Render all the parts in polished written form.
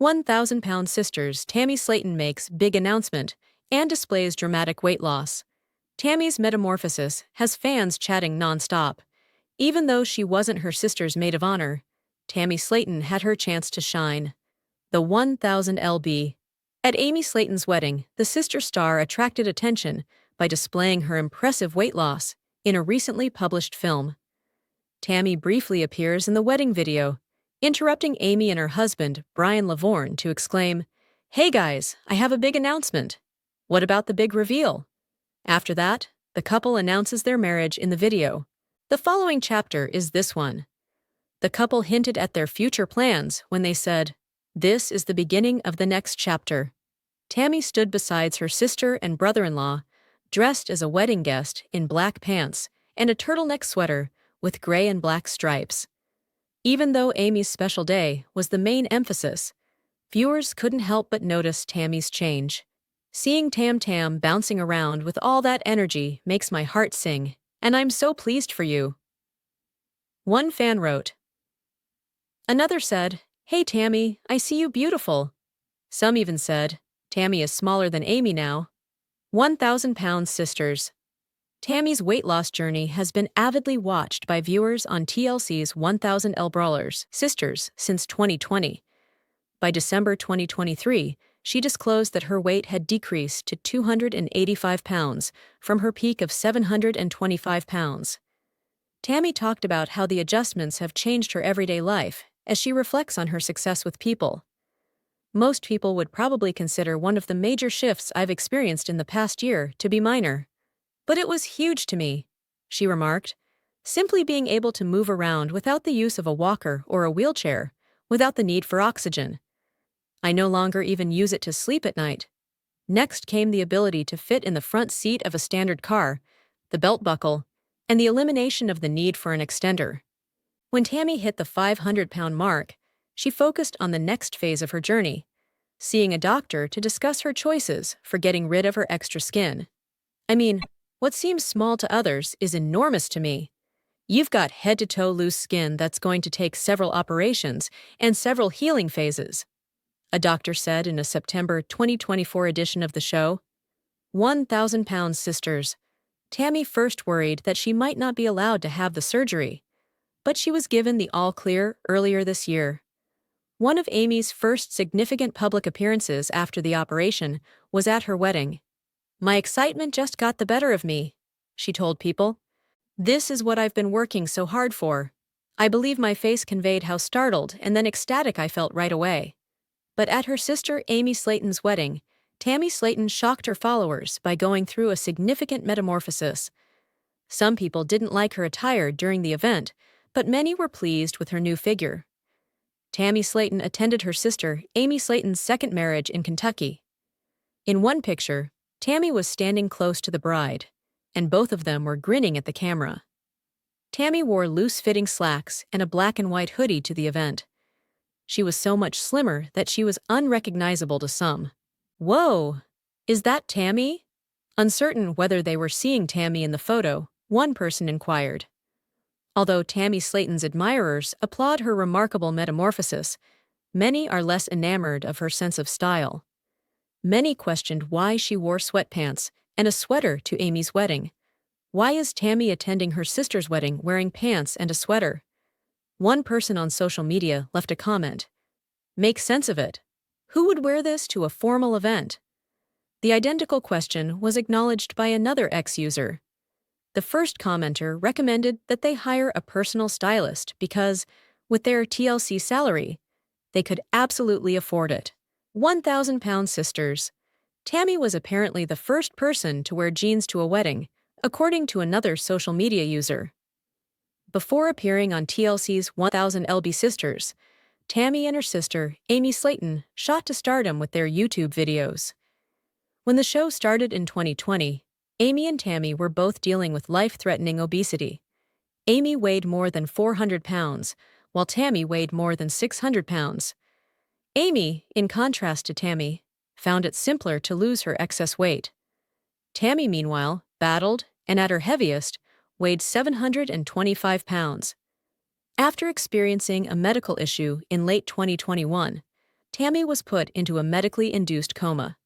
1,000-pound sisters Tammy Slaton makes big announcement and displays dramatic weight loss. Tammy's metamorphosis has fans chatting nonstop. Even though she wasn't her sister's maid of honor, Tammy Slaton had her chance to shine. The 1,000 lb. At Amy Slaton's wedding, the sister star attracted attention by displaying her impressive weight loss in a recently published film. Tammy briefly appears in the wedding video, interrupting Amy and her husband, Brian Lavorne, to exclaim, "Hey guys, I have a big announcement. What about the big reveal?" After that, the couple announces their marriage in the video. The following chapter is this one. The couple hinted at their future plans when they said, "This is the beginning of the next chapter." Tammy stood beside her sister and brother-in-law, dressed as a wedding guest in black pants and a turtleneck sweater with gray and black stripes. Even though Amy's special day was the main emphasis, viewers couldn't help but notice Tammy's change. "Seeing Tam bouncing around with all that energy makes my heart sing, and I'm so pleased for you," one fan wrote. Another said, "Hey Tammy, I see you beautiful." Some even said, "Tammy is smaller than Amy now." 1,000-pound sisters. Tammy's weight loss journey has been avidly watched by viewers on TLC's 1,000 Brawlers Sisters since 2020. By December 2023, she disclosed that her weight had decreased to 285 pounds from her peak of 725 pounds. Tammy talked about how the adjustments have changed her everyday life as she reflects on her success with people. "Most people would probably consider one of the major shifts I've experienced in the past year to be minor. But it was huge to me," she remarked. "Simply being able to move around without the use of a walker or a wheelchair, without the need for oxygen. I no longer even use it to sleep at night." Next came the ability to fit in the front seat of a standard car, the belt buckle, and the elimination of the need for an extender. When Tammy hit the 500-pound mark, she focused on the next phase of her journey, seeing a doctor to discuss her choices for getting rid of her extra skin. "I mean, what seems small to others is enormous to me. You've got head-to-toe loose skin that's going to take several operations and several healing phases," a doctor said in a September 2024 edition of the show. 1,000-pound sisters. Tammy first worried that she might not be allowed to have the surgery, but she was given the all-clear earlier this year. One of Amy's first significant public appearances after the operation was at her wedding. "My excitement just got the better of me," she told people. "This is what I've been working so hard for." I believe my face conveyed how startled and then ecstatic I felt right away. But at her sister Amy Slaton's wedding, Tammy Slaton shocked her followers by going through a significant metamorphosis. Some people didn't like her attire during the event, but many were pleased with her new figure. Tammy Slaton attended her sister Amy Slaton's second marriage in Kentucky. In one picture, Tammy was standing close to the bride, and both of them were grinning at the camera. Tammy wore loose-fitting slacks and a black and white hoodie to the event. She was so much slimmer that she was unrecognizable to some. "Whoa, is that Tammy?" Uncertain whether they were seeing Tammy in the photo, one person inquired. Although Tammy Slaton's admirers applaud her remarkable metamorphosis, many are less enamored of her sense of style. Many questioned why she wore sweatpants and a sweater to Amy's wedding. Why is Tammy attending her sister's wedding wearing pants and a sweater? One person on social media left a comment. "Make sense of it. Who would wear this to a formal event?" The identical question was acknowledged by another ex-user. The first commenter recommended that they hire a personal stylist because, with their TLC salary, they could absolutely afford it. 1,000-pound sisters. Tammy was apparently the first person to wear jeans to a wedding, according to another social media user. Before appearing on TLC's 1,000 lb Sisters, Tammy and her sister, Amy Slaton, shot to stardom with their YouTube videos. When the show started in 2020, Amy and Tammy were both dealing with life-threatening obesity. Amy weighed more than 400 pounds, while Tammy weighed more than 600 pounds. Amy, in contrast to Tammy, found it simpler to lose her excess weight. Tammy, meanwhile, battled, and at her heaviest, weighed 725 pounds. After experiencing a medical issue in late 2021, Tammy was put into a medically induced coma.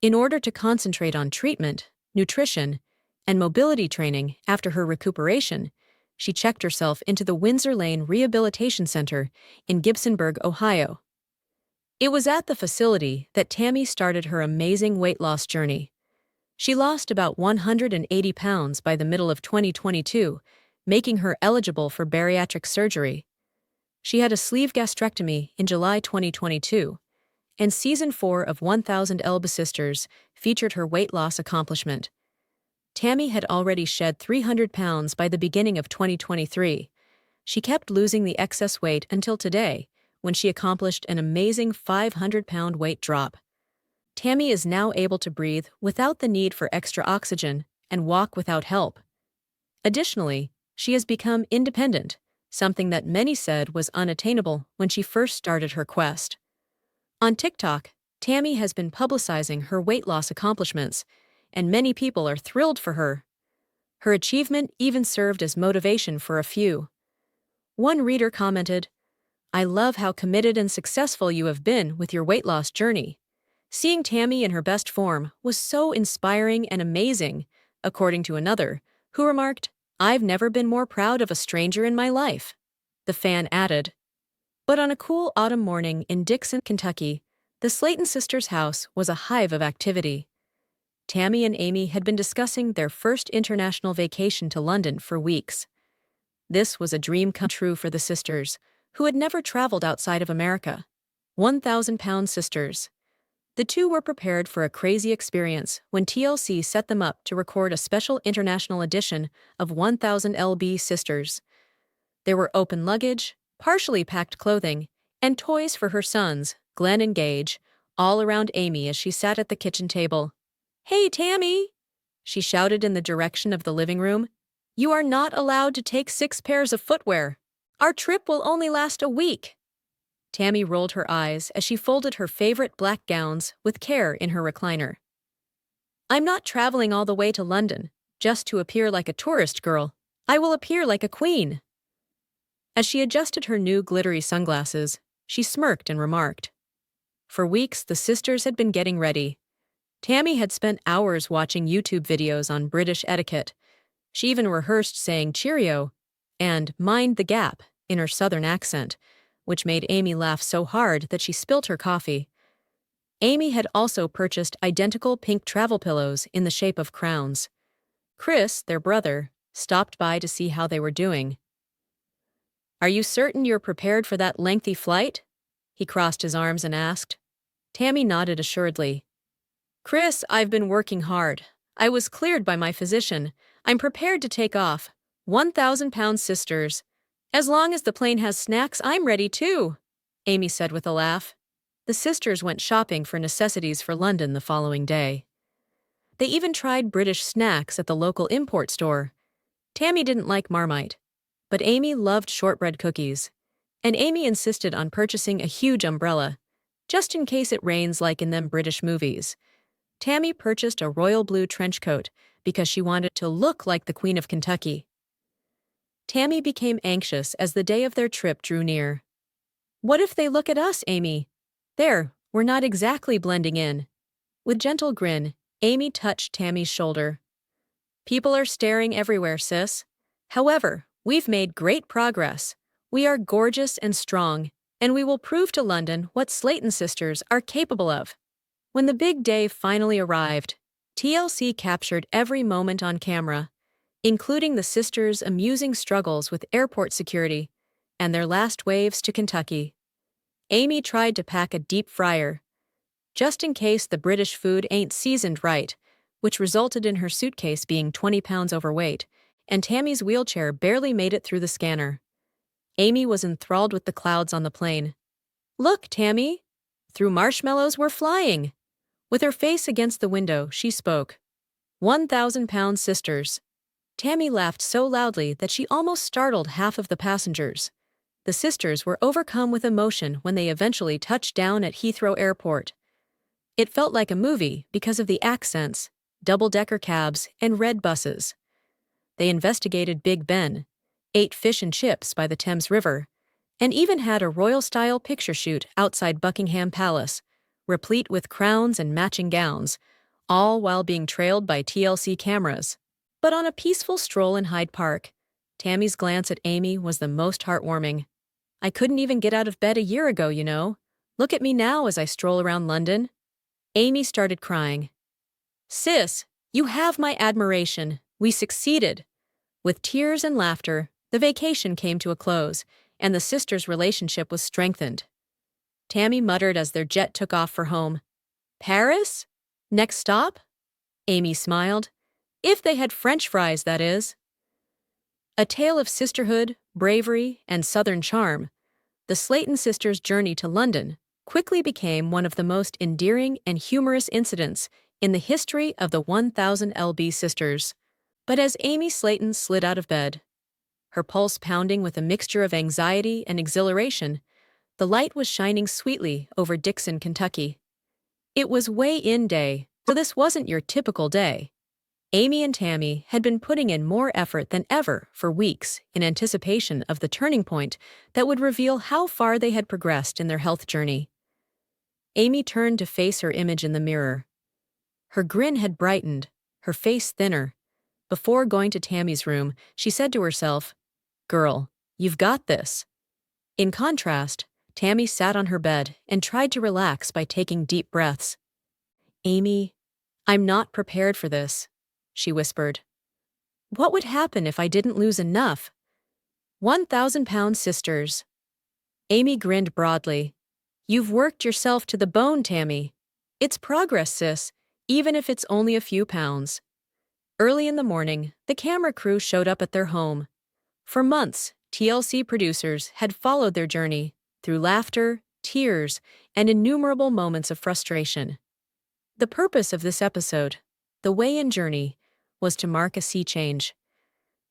In order to concentrate on treatment, nutrition, and mobility training after her recuperation, she checked herself into the Windsor Lane Rehabilitation Center in Gibsonburg, Ohio. It was at the facility that Tammy started her amazing weight loss journey. She lost about 180 pounds by the middle of 2022, making her eligible for bariatric surgery. She had a sleeve gastrectomy in July 2022, and Season 4 of 1000 Elba Sisters featured her weight loss accomplishment. Tammy had already shed 300 pounds by the beginning of 2023. She kept losing the excess weight until today, when she accomplished an amazing 500-pound weight drop. Tammy is now able to breathe without the need for extra oxygen and walk without help. Additionally, she has become independent, something that many said was unattainable when she first started her quest. On TikTok, Tammy has been publicizing her weight loss accomplishments, and many people are thrilled for her. Her achievement even served as motivation for a few. One reader commented, "I love how committed and successful you have been with your weight loss journey. Seeing Tammy in her best form was so inspiring and amazing," according to another, who remarked, "I've never been more proud of a stranger in my life." The fan added. But on a cool autumn morning in Dixon, Kentucky, the Slaton sisters' house was a hive of activity. Tammy and Amy had been discussing their first international vacation to London for weeks. This was a dream come true for the sisters, who had never traveled outside of America. 1,000-pound sisters. The two were prepared for a crazy experience when TLC set them up to record a special international edition of 1000 LB Sisters. There were open luggage, partially packed clothing, and toys for her sons, Glenn and Gage, all around Amy as she sat at the kitchen table. "Hey, Tammy!" she shouted in the direction of the living room. "You are not allowed to take 6 pairs of footwear. Our trip will only last a week." Tammy rolled her eyes as she folded her favorite black gowns with care in her recliner. "I'm not traveling all the way to London just to appear like a tourist girl. I will appear like a queen." As she adjusted her new glittery sunglasses, she smirked and remarked. For weeks, the sisters had been getting ready. Tammy had spent hours watching YouTube videos on British etiquette. She even rehearsed saying cheerio and mind the gap in her southern accent, which made Amy laugh so hard that she spilt her coffee. Amy had also purchased identical pink travel pillows in the shape of crowns. Chris, their brother, stopped by to see how they were doing. "Are you certain you're prepared for that lengthy flight?" He crossed his arms and asked. Tammy nodded assuredly. "Chris, I've been working hard. I was cleared by my physician. I'm prepared to take off. 1,000-pound sisters. As long as the plane has snacks, I'm ready too," Amy said with a laugh. The sisters went shopping for necessities for London the following day. They even tried British snacks at the local import store. Tammy didn't like Marmite, but Amy loved shortbread cookies, and Amy insisted on purchasing a huge umbrella, just in case it rains like in them British movies. Tammy purchased a royal blue trench coat because she wanted to look like the Queen of Kentucky. Tammy became anxious as the day of their trip drew near. "What if they look at us, Amy? There, we're not exactly blending in." With gentle grin, Amy touched Tammy's shoulder. "People are staring everywhere, sis. However, we've made great progress. We are gorgeous and strong, and we will prove to London what Slaton sisters are capable of." When the big day finally arrived, TLC captured every moment on camera, including the sisters' amusing struggles with airport security and their last waves to Kentucky. Amy tried to pack a deep fryer, just in case the British food ain't seasoned right, which resulted in her suitcase being 20 pounds overweight, and Tammy's wheelchair barely made it through the scanner. Amy was enthralled with the clouds on the plane. "Look, Tammy! Through marshmallows we're flying!" With her face against the window, she spoke. 1,000-pound sisters. Tammy laughed so loudly that she almost startled half of the passengers. The sisters were overcome with emotion when they eventually touched down at Heathrow Airport. It felt like a movie because of the accents, double-decker cabs, and red buses. They investigated Big Ben, ate fish and chips by the Thames River, and even had a royal-style picture shoot outside Buckingham Palace, replete with crowns and matching gowns, all while being trailed by TLC cameras. But on a peaceful stroll in Hyde Park, Tammy's glance at Amy was the most heartwarming. "I couldn't even get out of bed a year ago, you know. Look at me now as I stroll around London." Amy started crying. "Sis, you have my admiration. We succeeded." With tears and laughter, the vacation came to a close, and the sisters' relationship was strengthened. Tammy muttered as their jet took off for home. "Paris? Next stop?" Amy smiled. "If they had French fries, that is." A tale of sisterhood, bravery, and Southern charm, the Slaton sisters' journey to London quickly became one of the most endearing and humorous incidents in the history of the 1000 LB sisters. But as Amy Slaton slid out of bed, her pulse pounding with a mixture of anxiety and exhilaration, the light was shining sweetly over Dixon, Kentucky. It was weigh-in day, so this wasn't your typical day. Amy and Tammy had been putting in more effort than ever for weeks in anticipation of the turning point that would reveal how far they had progressed in their health journey. Amy turned to face her image in the mirror. Her grin had brightened, her face thinner. Before going to Tammy's room, she said to herself, "Girl, you've got this." In contrast, Tammy sat on her bed and tried to relax by taking deep breaths. "Amy, I'm not prepared for this," she whispered. "What would happen if I didn't lose enough?" 1,000-pound sisters. Amy grinned broadly. "You've worked yourself to the bone, Tammy. It's progress, sis, even if it's only a few pounds." Early in the morning, the camera crew showed up at their home. For months, TLC producers had followed their journey through laughter, tears, and innumerable moments of frustration. The purpose of this episode, the weigh-in journey, was to mark a sea change.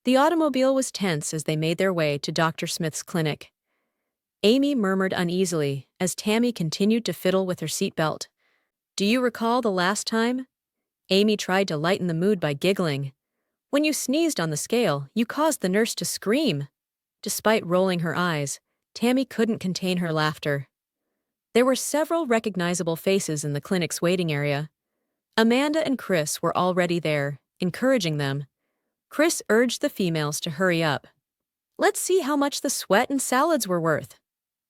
The automobile was tense as they made their way to Dr. Smith's clinic. Amy murmured uneasily as Tammy continued to fiddle with her seatbelt. "Do you recall the last time?" Amy tried to lighten the mood by giggling. "When you sneezed on the scale, you caused the nurse to scream." Despite rolling her eyes, Tammy couldn't contain her laughter. There were several recognizable faces in the clinic's waiting area. Amanda and Chris were already there, encouraging them. Chris urged the females to hurry up. "Let's see how much the sweat and salads were worth."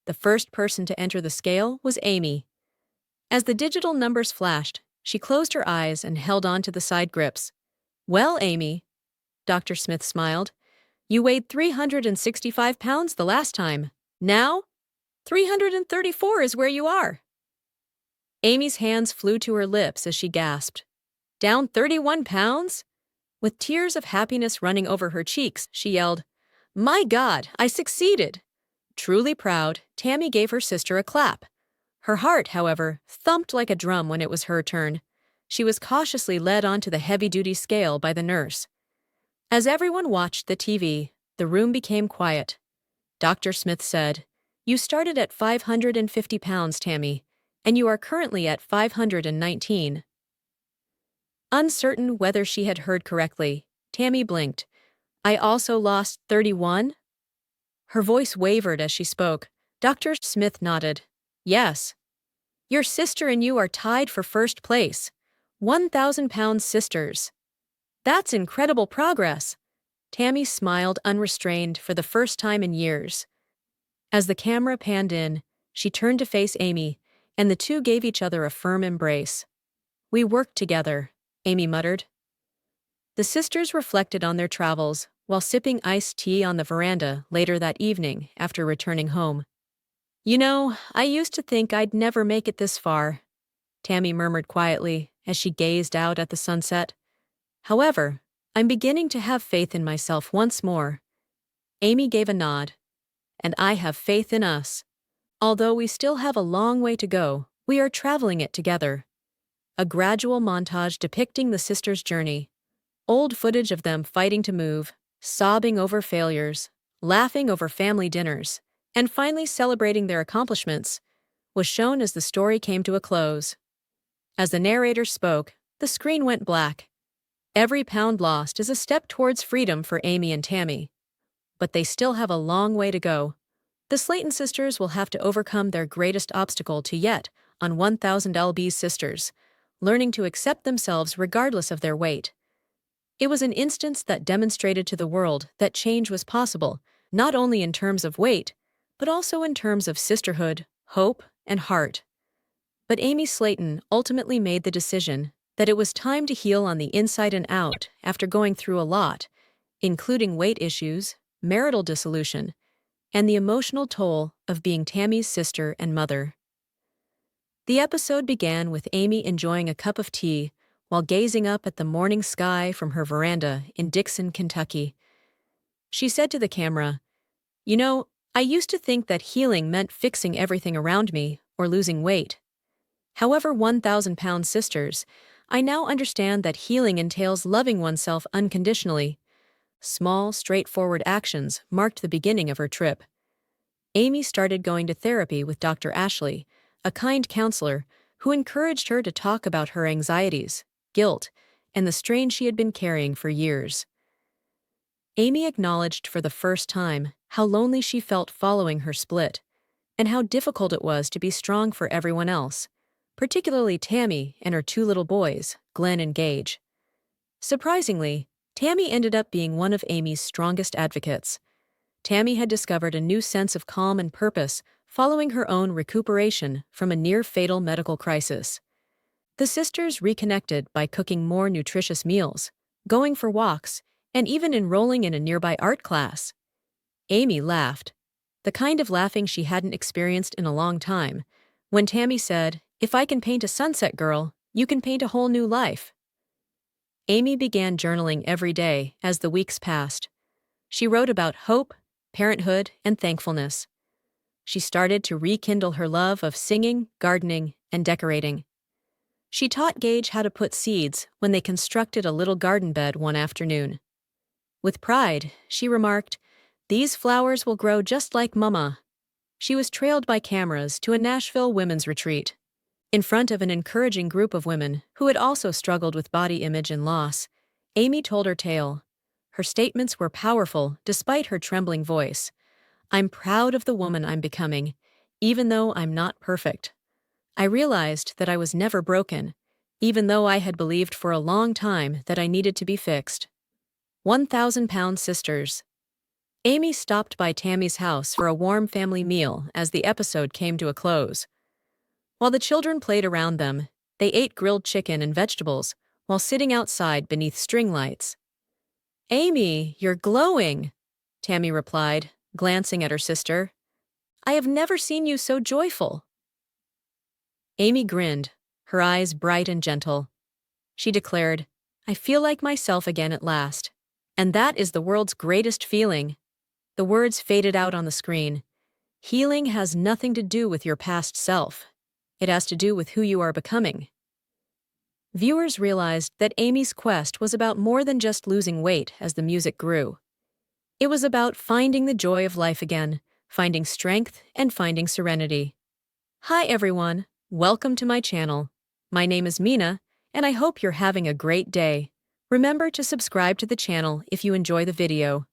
The first person to enter the scale was Amy. As the digital numbers flashed, she closed her eyes and held on to the side grips. "Well, Amy," Dr. Smith smiled, "you weighed 365 pounds the last time. Now, 334 is where you are." Amy's hands flew to her lips as she gasped. "Down 31 pounds?" With tears of happiness running over her cheeks, she yelled, "My God, I succeeded!" Truly proud, Tammy gave her sister a clap. Her heart, however, thumped like a drum when it was her turn. She was cautiously led onto the heavy-duty scale by the nurse. As everyone watched the TV, the room became quiet. Dr. Smith said, "You started at 550 pounds, Tammy, and you are currently at 519. Uncertain whether she had heard correctly, Tammy blinked. "I also lost 31? Her voice wavered as she spoke. Dr. Smith nodded. "Yes. Your sister and you are tied for first place. 1,000-pound sisters. That's incredible progress." Tammy smiled unrestrained for the first time in years. As the camera panned in, she turned to face Amy, and the two gave each other a firm embrace. "We worked together," Amy muttered. The sisters reflected on their travels while sipping iced tea on the veranda later that evening after returning home. "You know, I used to think I'd never make it this far," Tammy murmured quietly as she gazed out at the sunset. "However, I'm beginning to have faith in myself once more." Amy gave a nod. "And I have faith in us. Although we still have a long way to go, we are traveling it together." A gradual montage depicting the sisters' journey. Old footage of them fighting to move, sobbing over failures, laughing over family dinners, and finally celebrating their accomplishments, was shown as the story came to a close. As the narrator spoke, the screen went black. Every pound lost is a step towards freedom for Amy and Tammy. But they still have a long way to go. The Slaton sisters will have to overcome their greatest obstacle to yet on 1000 lb's sisters, learning to accept themselves regardless of their weight. It was an instance that demonstrated to the world that change was possible, not only in terms of weight, but also in terms of sisterhood, hope, and heart. But Amy Slaton ultimately made the decision that it was time to heal on the inside and out after going through a lot, including weight issues, marital dissolution, and the emotional toll of being Tammy's sister and mother. The episode began with Amy enjoying a cup of tea while gazing up at the morning sky from her veranda in Dixon, Kentucky. She said to the camera, "You know, I used to think that healing meant fixing everything around me or losing weight. However, 1,000-pound sisters, I now understand that healing entails loving oneself unconditionally." Small, straightforward actions marked the beginning of her trip. Amy started going to therapy with Dr. Ashley, a kind counselor who encouraged her to talk about her anxieties, guilt, and the strain she had been carrying for years. Amy acknowledged for the first time how lonely she felt following her split, and how difficult it was to be strong for everyone else, particularly Tammy and her two little boys, Glenn and Gage. Surprisingly, Tammy ended up being one of Amy's strongest advocates. Tammy had discovered a new sense of calm and purpose following her own recuperation from a near-fatal medical crisis. The sisters reconnected by cooking more nutritious meals, going for walks, and even enrolling in a nearby art class. Amy laughed, the kind of laughing she hadn't experienced in a long time, when Tammy said, "If I can paint a sunset, girl, you can paint a whole new life." Amy began journaling every day as the weeks passed. She wrote about hope, parenthood, and thankfulness. She started to rekindle her love of singing, gardening, and decorating. She taught Gage how to put seeds when they constructed a little garden bed one afternoon. With pride, she remarked, "These flowers will grow just like Mama." She was trailed by cameras to a Nashville women's retreat. In front of an encouraging group of women who had also struggled with body image and loss, Amy told her tale. Her statements were powerful despite her trembling voice. "I'm proud of the woman I'm becoming, even though I'm not perfect. I realized that I was never broken, even though I had believed for a long time that I needed to be fixed." 1,000-pound sisters. Amy stopped by Tammy's house for a warm family meal as the episode came to a close. While the children played around them, they ate grilled chicken and vegetables while sitting outside beneath string lights. "Amy, you're glowing," Tammy replied, glancing at her sister. "I have never seen you so joyful." Amy grinned, her eyes bright and gentle. She declared, "I feel like myself again at last. And that is the world's greatest feeling." The words faded out on the screen. Healing has nothing to do with your past self. It has to do with who you are becoming. Viewers realized that Amy's quest was about more than just losing weight as the music grew. It was about finding the joy of life again, finding strength, and finding serenity. Hi everyone, welcome to my channel. My name is Mina, and I hope you're having a great day. Remember to subscribe to the channel if you enjoy the video.